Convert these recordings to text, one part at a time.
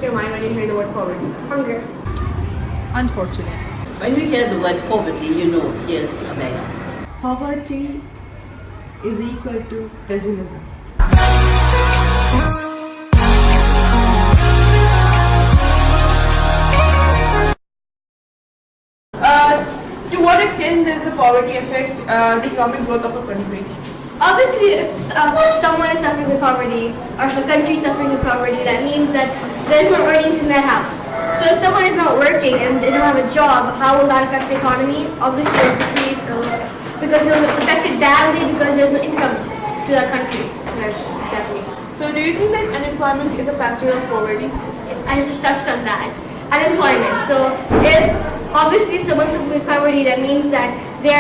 to your mind when you hear the word poverty? Hunger. Unfortunate. When we hear the word poverty, you know, yes, Amaya. Poverty is equal to pessimism. To what extent does the poverty affect the economic growth of a country? Obviously, if someone is suffering with poverty, or if a country is suffering with poverty, that means that there's no earnings in their house. So if someone is not working and they don't have a job, how will that affect the economy? Obviously, it will decrease because it will affect it badly because there's no income to that country. Yes, exactly. So do you think that unemployment is a factor of poverty? I just touched on that. Unemployment. So if obviously someone suffering with poverty, that means that they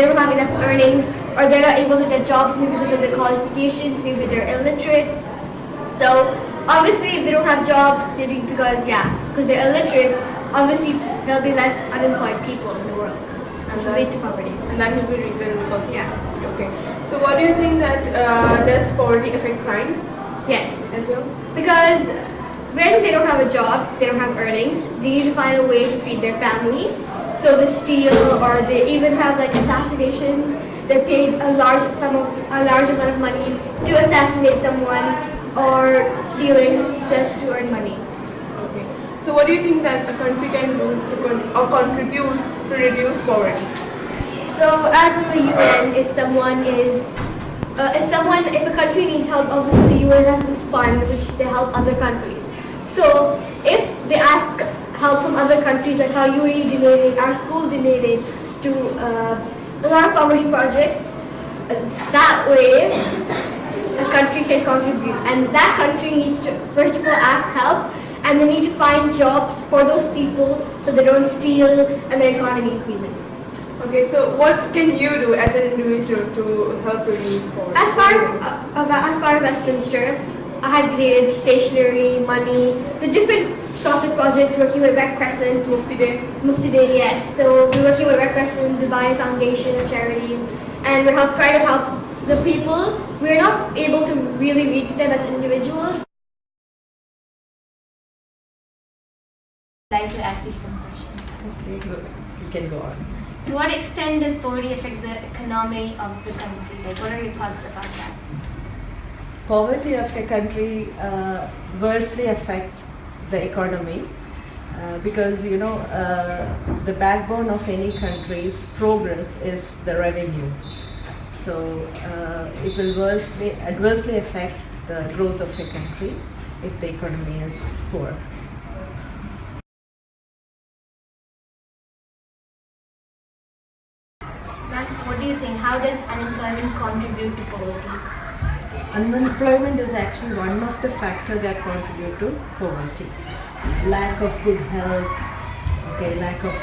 don't have enough earnings, or they're not able to get jobs maybe because of their qualifications, maybe they're illiterate. So obviously if they don't have jobs, maybe because they're illiterate, obviously there'll be less unemployed people in the world, which will lead to poverty. And that will be the reason because okay. So what do you think that does poverty affect crime Yes. as well? Because when they don't have a job, they don't have earnings, they need to find a way to feed their families. So they steal, or they even have like assassinations. They're paid a large amount of money to assassinate someone, or stealing just to earn money. Okay. So what do you think that a country can do or contribute to reduce poverty? So as in the UN, if a country needs help, obviously the UN has this fund which they help other countries. So if they ask help from other countries, like how UAE donated, our school donated to a lot of poverty projects, that way a country can contribute. And that country needs to first of all ask help, and they need to find jobs for those people so they don't steal and their economy increases. Okay, so what can you do as an individual to help reduce poverty? As part of Westminster, I have donated stationery, money, the different sorts of projects, working with Red Crescent, Mufti Day, yes. So we're working with Red Crescent, Dubai Foundation, a charity, and we're trying to help the people. We're not able to really reach them as individuals. I'd like to ask you some questions. Okay, you can go on. To what extent does poverty affect the economy of the country? Like, what are your thoughts about that? Poverty of a country worstly affect the economy because the backbone of any country's progress is the revenue. So it will adversely affect the growth of a country if the economy is poor. What do you think? How does unemployment contribute to poverty? Unemployment is actually one of the factors that contribute to poverty. Lack of good health, lack of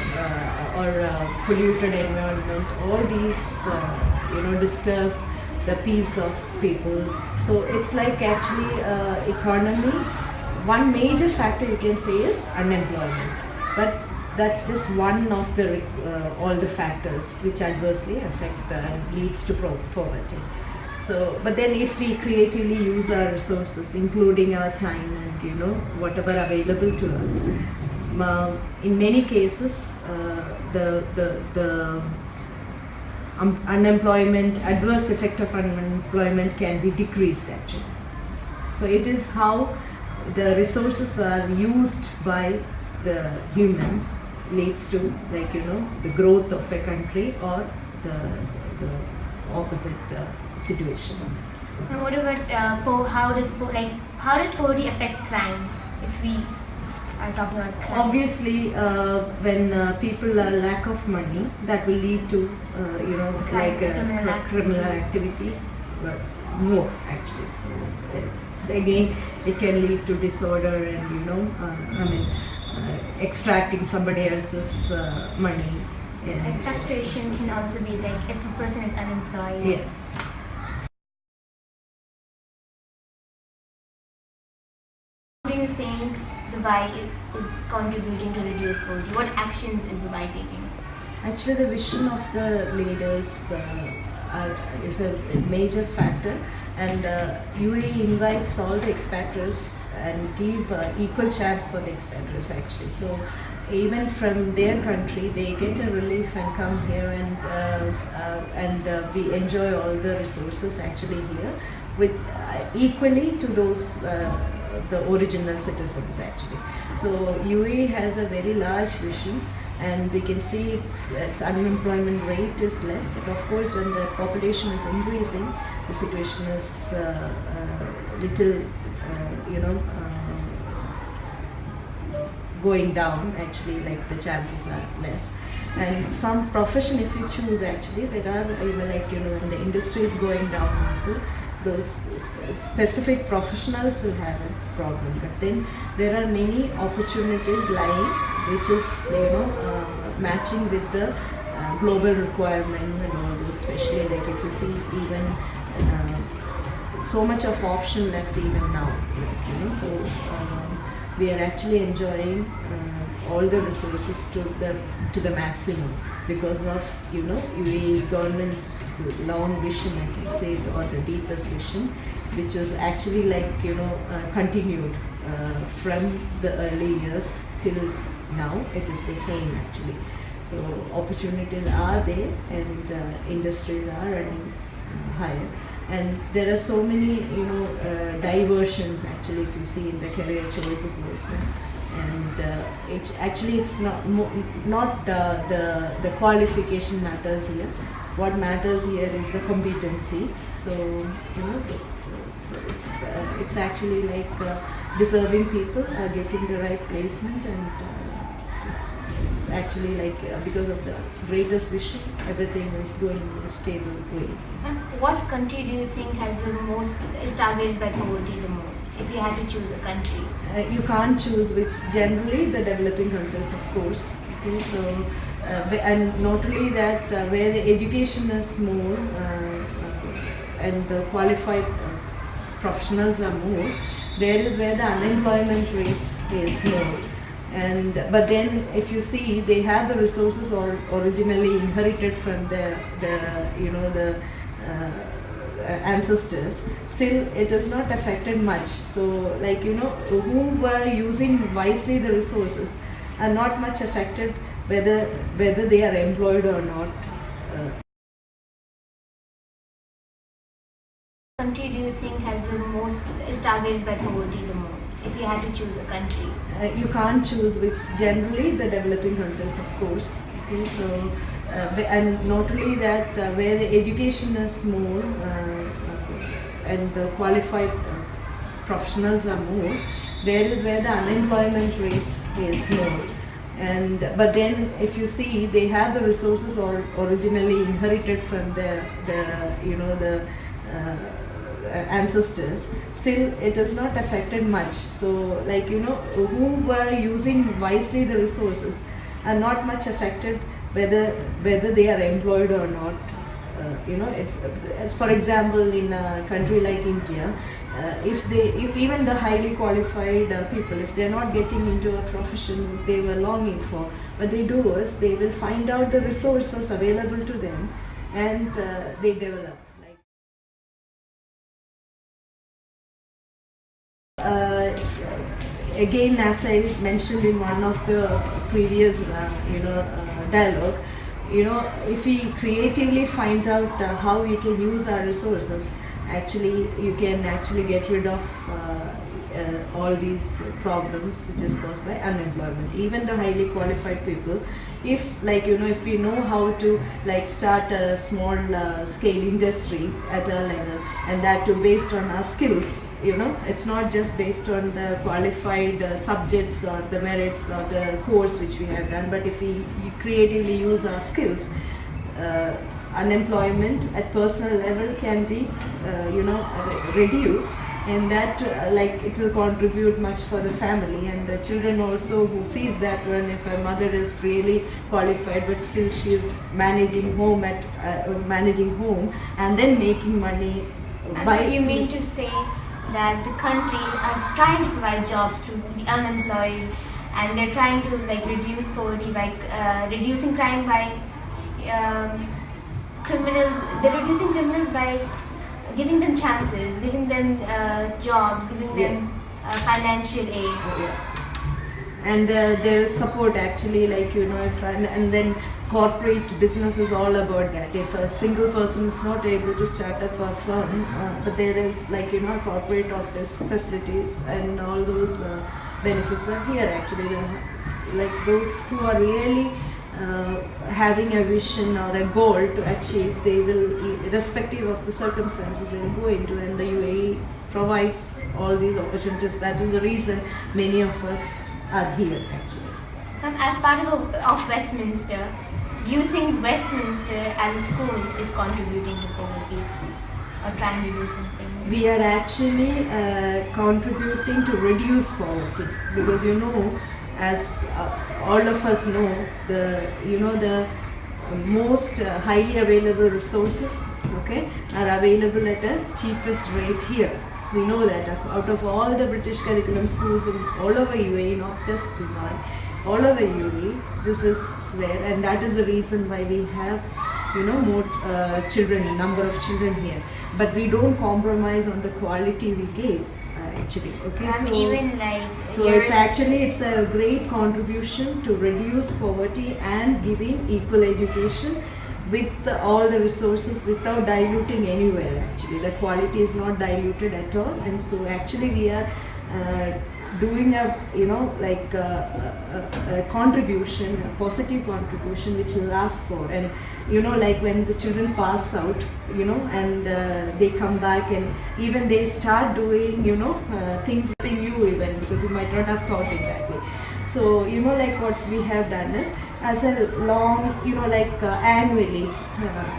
polluted environment, all these disturb the peace of people. So it's like actually economy. One major factor you can say is unemployment, but that's just one of the all the factors which adversely affect and leads to poverty. So, but then if we creatively use our resources, including our time and whatever available to us, in many cases the unemployment, adverse effect of unemployment can be decreased actually. So it is how the resources are used by the humans leads to the growth of a country or the opposite situation. And what about how does poverty affect crime? If we are talking about crime. Obviously, when people are lack of money, that will lead to criminal activity, but more actually. So again, it can lead to disorder and extracting somebody else's money. Like frustration can also be like if a person is unemployed. Yeah. How do you think Dubai is contributing to reduce poverty? What actions is Dubai taking? Actually, the vision of the leaders is a major factor And UAE invites all the expatriates and give equal chance for the expatriates actually. So even from their country, they get a relief and come here and we enjoy all the resources actually here with equally to those the original citizens actually. So UAE has a very large vision, and we can see its unemployment rate is less, but of course when the population is increasing, the situation is little going down actually, like the chances are less. And some profession, if you choose actually, there are even when the industry is going down also, those specific professionals will have a problem. But then there are many opportunities lying, which is matching with the global requirement and all those. Especially like if you see even so much of option left even now. So we are actually enjoying all the resources to the maximum because of UAE government's long vision, I can say, or the deepest vision, which is actually continued from the early years till now. It is the same actually. So opportunities are there, and industries are running higher. And there are so many diversions actually, if you see in the career choices also. And it's not the qualification matters here. What matters here is the competency. So it's actually deserving people are getting the right placement, and it's actually because of the greatest vision, everything is going in a stable way. What country do you think is targeted by poverty the most? If you had to choose a country, you can't choose, which generally the developing countries, of course. Okay, so and not only that, where the education is more and the qualified professionals are more, there is where the unemployment rate is more. And but then if you see, they have the resources originally inherited from the ancestors. Still it is not affected much. So who were using wisely the resources are not much affected whether they are employed or not. Country do you think is targeted by poverty the most? If you had to choose a country, you can't choose, which generally the developing countries, of course. Okay, so and not only that, where the education is more and the qualified professionals are more, there is where the unemployment rate is more. And but then if you see, they have the resources originally inherited from the ancestors. Still it is not affected much. So who were using wisely the resources are not much affected whether they are employed or not. It's for example, in a country like India, if even the highly qualified people, if they're not getting into a profession they were longing for, what they do is they will find out the resources available to them, and they develop. Again, as I mentioned in one of the previous dialogue, if we creatively find out how we can use our resources, actually you can actually get rid of all these problems which is caused by unemployment. Even the highly qualified people, if if we know how to start a small scale industry at a level, and that too based on our skills, it's not just based on the qualified subjects or the merits or the course which we have done, but if we creatively use our skills, unemployment at personal level can be reduced, and that it will contribute much for the family and the children also, who sees that when if a mother is really qualified but still she is managing home and then making money. So you mean to say that the country is trying to provide jobs to the unemployed, and they're trying to reduce poverty by reducing crime by criminals. They're reducing criminals by giving them chances, giving them jobs, giving them financial aid. And there is support actually, like if and then corporate business is all about that. If a single person is not able to start up a firm, but there is corporate office facilities and all those benefits are here actually. Like those who are really having a vision or a goal to achieve, they will, irrespective of the circumstances, they will go into, and the UAE provides all these opportunities. That is the reason many of us are here actually. As part of Westminster, do you think Westminster as a school is contributing to poverty or trying to do something? We are actually contributing to reduce poverty, because as all of us know, the most highly available resources, are available at a cheapest rate here. We know that out of all the British curriculum schools in all over UAE, not just Dubai, all over UAE, this is where, and that is the reason why we have more children, number of children here. But we don't compromise on the quality we give actually. It's a great contribution to reduce poverty and giving equal education with all the resources without diluting anywhere actually. The quality is not diluted at all, and so actually we are doing a contribution, a positive contribution which lasts for, and like when the children pass out, and they come back and even they start doing things in you even, because you might not have thought it that way. So like what we have done is, as a long annually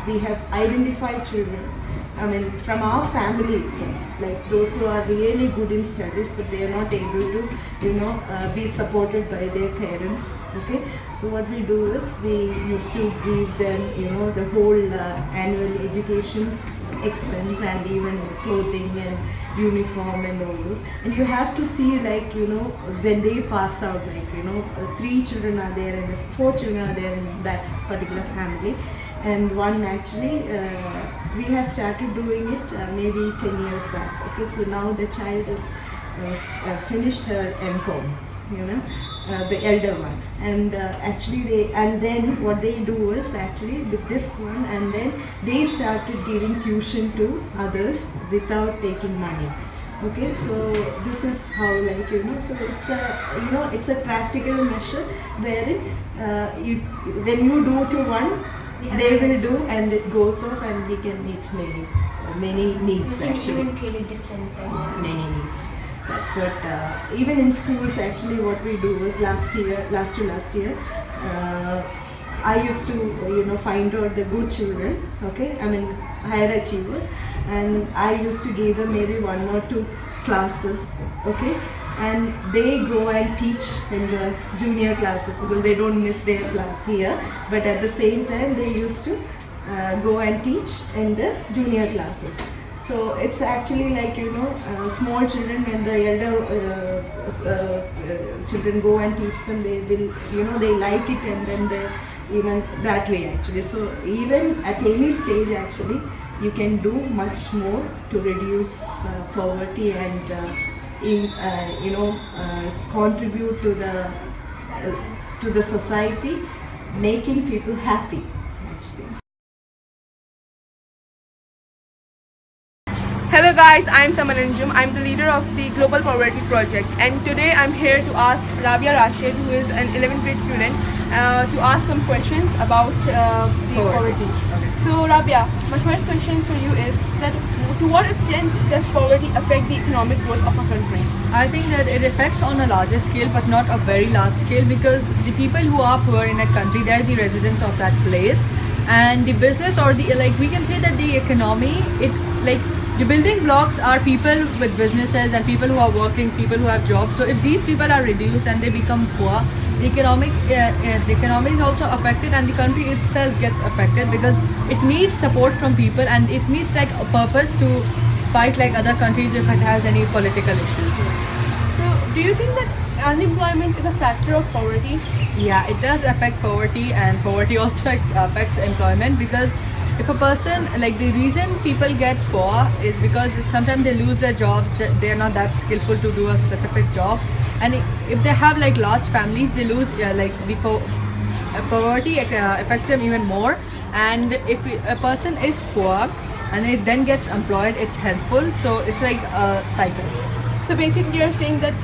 we have identified children, from our family itself, like those who are really good in studies but they are not able to be supported by their parents. So what we do is, we used to give them the whole annual education expense, and even clothing and uniform and all those. And you have to see, like when they pass out, like 3 children are there and 4 children are there in that particular family, and one actually we have started doing it maybe 10 years back. So now the child has finished her MCom, the elder one, and then what they do is, actually with this one, and then they started giving tuition to others without taking money. So this is how, so it's a it's a practical measure wherein when you do to one, they will do, and it goes off, and we can meet many needs actually. Even create a difference, right? Many needs. That's what, even in schools actually what we do was, last year, I used to find out the good children, higher achievers, and I used to give them maybe 1 or 2 classes, and they go and teach in the junior classes, because they don't miss their class here, but at the same time they used to go and teach in the junior classes. So it's actually like small children, when the elder children go and teach them, they will they like it, and then they even that way actually. So even at any stage actually, you can do much more to reduce poverty and contribute to the society, making people happy actually. Hello guys, I'm Samananjum. I'm the leader of the Global Poverty Project, and today I'm here to ask Rabia Rashid, who is an 11th grade student, to ask some questions about the poverty. So Rabia, my first question for you is that to what extent does poverty affect the economic growth of a country? I think that it affects on a larger scale, but not a very large scale, because the people who are poor in a country, they're the residents of that place, and the business, or the, like, we can say that the economy, the building blocks are people with businesses and people who are working, people who have jobs. So if these people are reduced and they become poor, the economy is also affected, and the country itself gets affected, because it needs support from people, and it needs like a purpose to fight like other countries if it has any political issues. So do you think that unemployment is a factor of poverty? Yeah, it does affect poverty, and poverty also affects employment, because if a person, like, the reason people get poor is because sometimes they lose their jobs, they are not that skillful to do a specific job, and if they have like large families, they lose like the poverty affects them even more. And if a person is poor and it then gets employed, it's helpful, so it's like a cycle. So basically, you're saying that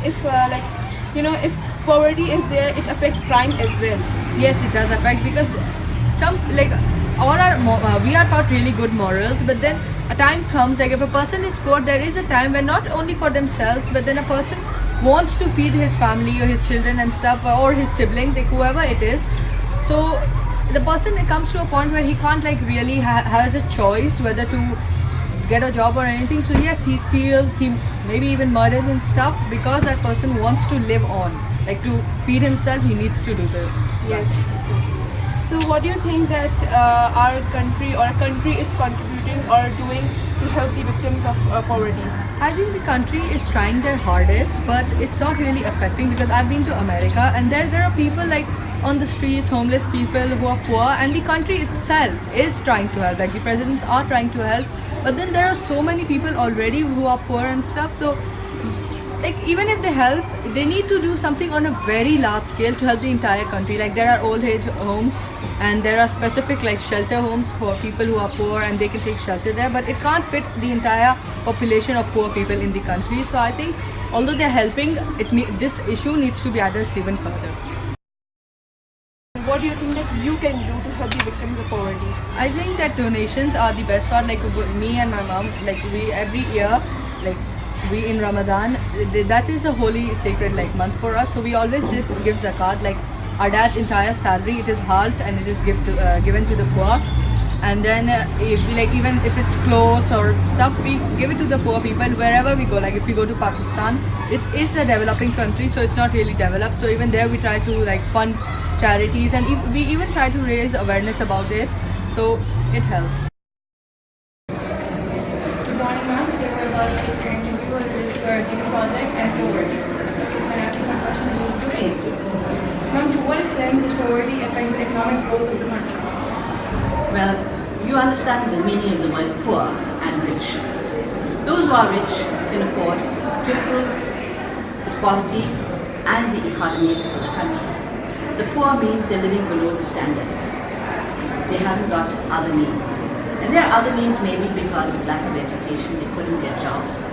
if poverty is there, it affects crime as well. Yes, it does affect, because some, like, we are taught really good morals, but then a time comes, like, if a person is poor, there is a time when not only for themselves, but then a person wants to feed his family or his children and stuff, or his siblings, like whoever it is. So the person, it comes to a point where he can't like really has a choice whether to get a job or anything. So yes, he steals, he maybe even murders and stuff, because that person wants to live on, like to feed himself, he needs to do this. Yes. So what do you think that our country or a country is contributing or doing to help the victims of poverty? I think the country is trying their hardest, but it's not really affecting, because I've been to America and there are people like on the streets, homeless people who are poor, and the country itself is trying to help, like the presidents are trying to help, but then there are so many people already who are poor and stuff. So like, even if they help, they need to do something on a very large scale to help the entire country. Like, there are old age homes and there are specific like shelter homes for people who are poor, and they can take shelter there, but it can't fit the entire population of poor people in the country. So I think although they're helping, this issue needs to be addressed even further. What do you think that you can do to help the victims of poverty? I think that donations are the best part. Like, me and my mom, like, we every year, like, we in Ramadan, that is a holy sacred like month for us, so we always give zakat. Like, our dad's entire salary, it is halved and it is given to the poor. And then even if it's clothes or stuff, we give it to the poor people wherever we go. Like, if we go to Pakistan, it's a developing country, so it's not really developed, so even there we try to like fund charities, and we even try to raise awareness about it, so it helps. Good morning, ma'am. Today we're about to take your interview related to our junior project and poverty. Can I ask you some questions related to it? Please do. Ma'am, to what extent does poverty affect the economic growth of the country? Well, you understand the meaning of the word poor and rich. Those who are rich can afford to improve the quality and the economy of the country. The poor means they're living below the standards. They haven't got other means. And there are other means, maybe because of lack of education, they couldn't get jobs,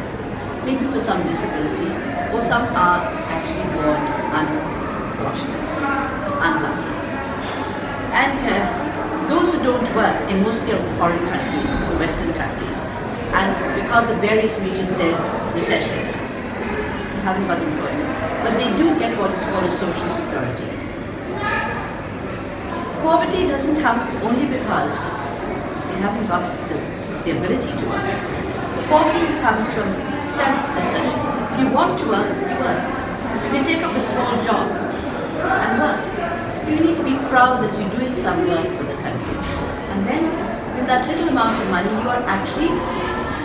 maybe for some disability, or some are actually born unfortunate, unlucky. And those who don't work in mostly of the foreign countries, the Western countries, and because of various regions there's recession, you haven't got employment, but they do get what is called a social security. Poverty doesn't come only because they haven't got the ability to work. Poverty comes from self-assertion. If you want to work, you work. If you take up a small job and work, you need to be proud that you're doing some work for the country. And then, with that little amount of money, you are actually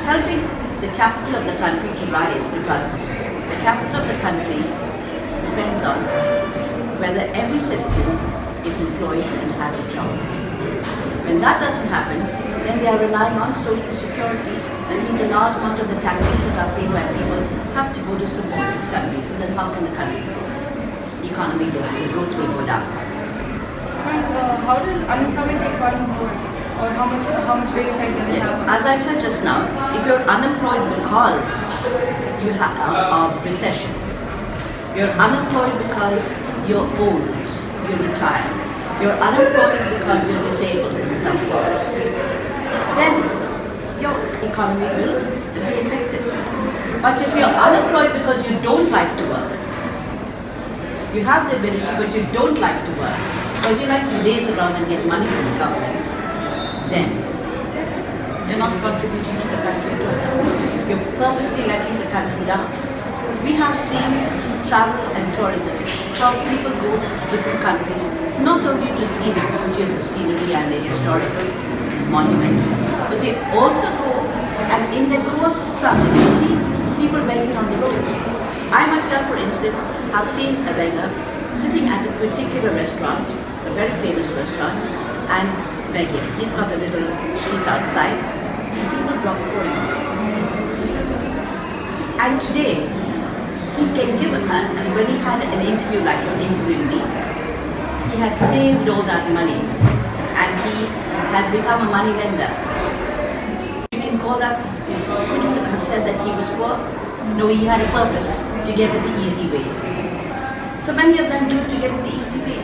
helping the capital of the country to rise, because the capital of the country depends on whether every citizen is employed and has a job. When that doesn't happen, then they are relying on social security. That means a large amount of the taxes that are paid by people have to go to support this country. So then how can the country grow? The economy will, the growth will go down. And how does unemployment affect poverty? Or how much big effect does it Yes. have? As I said just now, if you're unemployed because you have of recession, you're unemployed because you're old, you're retired, you're unemployed because you're disabled in some form, then your economy will be affected. But if you're unemployed because you don't like to work, you have the ability but you don't like to work, because you like to laze around and get money from the government, then you're not contributing to the country growth. You're purposely letting the country down. We have seen travel and tourism, how people go to different countries, not only to see the beauty of the scenery and the historical monuments, but they also go, and in the course of travel, they see people begging on the roads. I myself, for instance, have seen a beggar sitting at a particular restaurant, a very famous restaurant, and begging. He's got a little sheet outside. People drop coins. And today, he can give, when he had an interview like you're interviewing me, he had saved all that money and he has become a money lender. You can call that, could you have said that he was poor? No, he had a purpose to get it the easy way. So many of them do it to get it the easy way.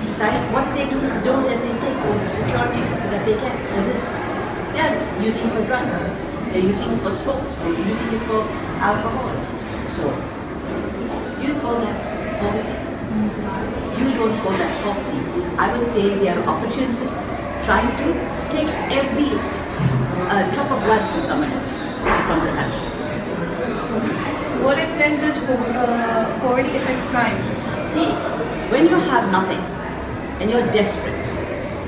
Besides, what do they do? Don't let they take all the securities that they get, all this. They are using it for drugs. They're using it for smokes. They're using it for alcohol. So, you call that poverty? You don't call that poverty. I would say there are opportunities trying to take every drop of blood from someone else, from the country. To what extent does poverty affect crime? See, when you have nothing and you're desperate,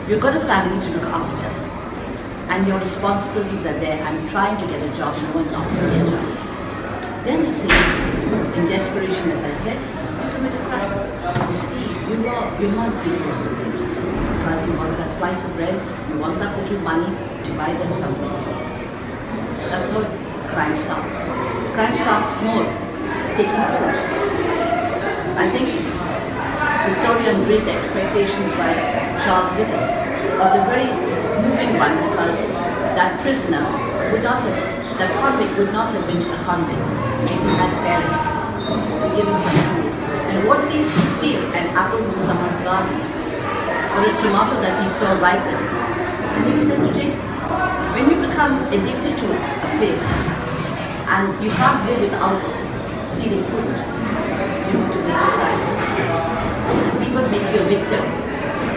you've got a family to look after, and your responsibilities are there. I'm trying to get a job, no one's offering me a job. Then I think, in desperation, as I said, you commit a crime. You steal, you mug people. Because you want that slice of bread, you want that little money to buy them something to eat. That's how crime starts. Crime starts small, taking food. I think the story on Great Expectations by Charles Dickens is a very moving one, because that prisoner would not have, that convict would not have been a convict if he had parents to give him some food. And what did he steal? An apple from someone's garden, or a tomato that he saw ripened. And he was sent to jail. When you become addicted to a place and you can't live without stealing food, you need to make your crimes. People make you a victim.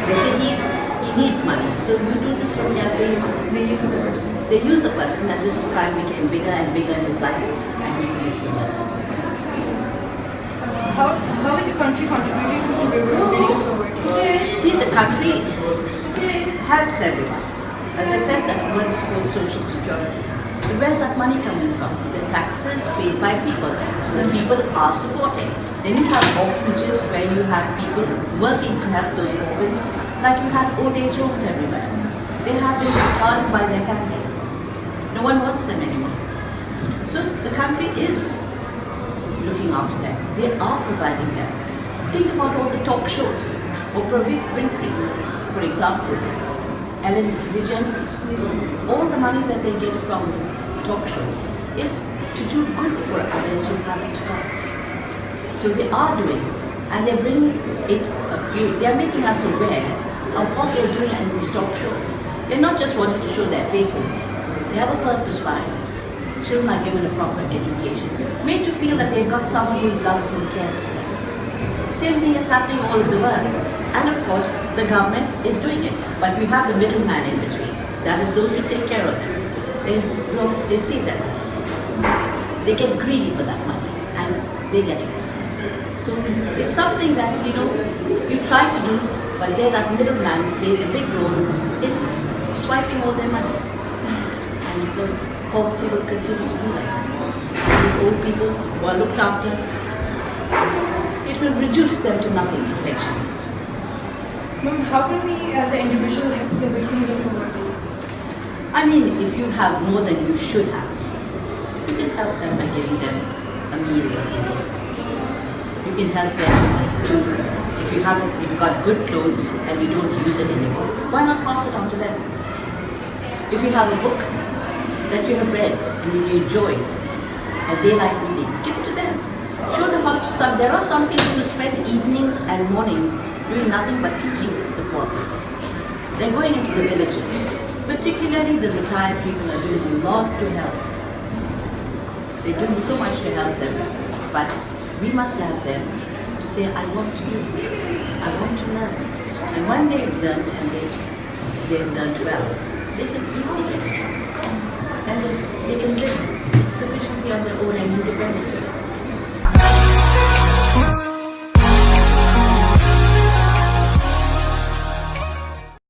They say he needs money, so you do this when they are paying money. They use the person. They use the person, and this crime became bigger and bigger in his life, and he commits the murder. How is the country contributing to reduce poverty? See, the country helps everyone. As I said, that word is called social security. But where's that money coming from? The taxes paid by people. So the people are supporting. Then you have orphanages where you have people working to help those orphans, like you have old age homes everywhere. They have been discarded by their families. No one wants them anymore. So the country is looking after them. They are providing them. Think about all the talk shows. Oprah Winfrey, for example, Ellen DeGeneres. All the money that they get from talk shows is to do good for others who haven't got. So they are doing, and they're bringing it, they're making us aware of what they're doing in these talk shows. They're not just wanting to show their faces there. They have a purpose behind it. Children are given a proper education, made to feel that they've got someone who loves and cares for them. Same thing is happening all over the world. And of course, the government is doing it. But we have the middleman in between. That is those who take care of them. They steal them. They get greedy for that money and they get less. So it's something that, you try to do, but there that middleman plays a big role in swiping all their money. And so poverty will continue to be like that. These old people who are looked after, it will reduce them to nothing eventually. Ma'am, how can we as the individual help the victims of poverty? I mean, if you have more than you should have, you can help them by giving them a meal every day. You can help them to, if you've got good clothes and you don't use it anymore, why not pass it on to them? If you have a book that you have read and you enjoyed and they like reading, give it to them. Show them how to. There are some people who spend evenings and mornings doing nothing but teaching the poor people. They're going into the villages. Particularly the retired people are doing a lot to help. They're doing so much to help them. But we must have them to say, I want to do this. I want to learn. And when they've learned and they've learned well, they can easily get a job. And they can live sufficiently on their own and independently.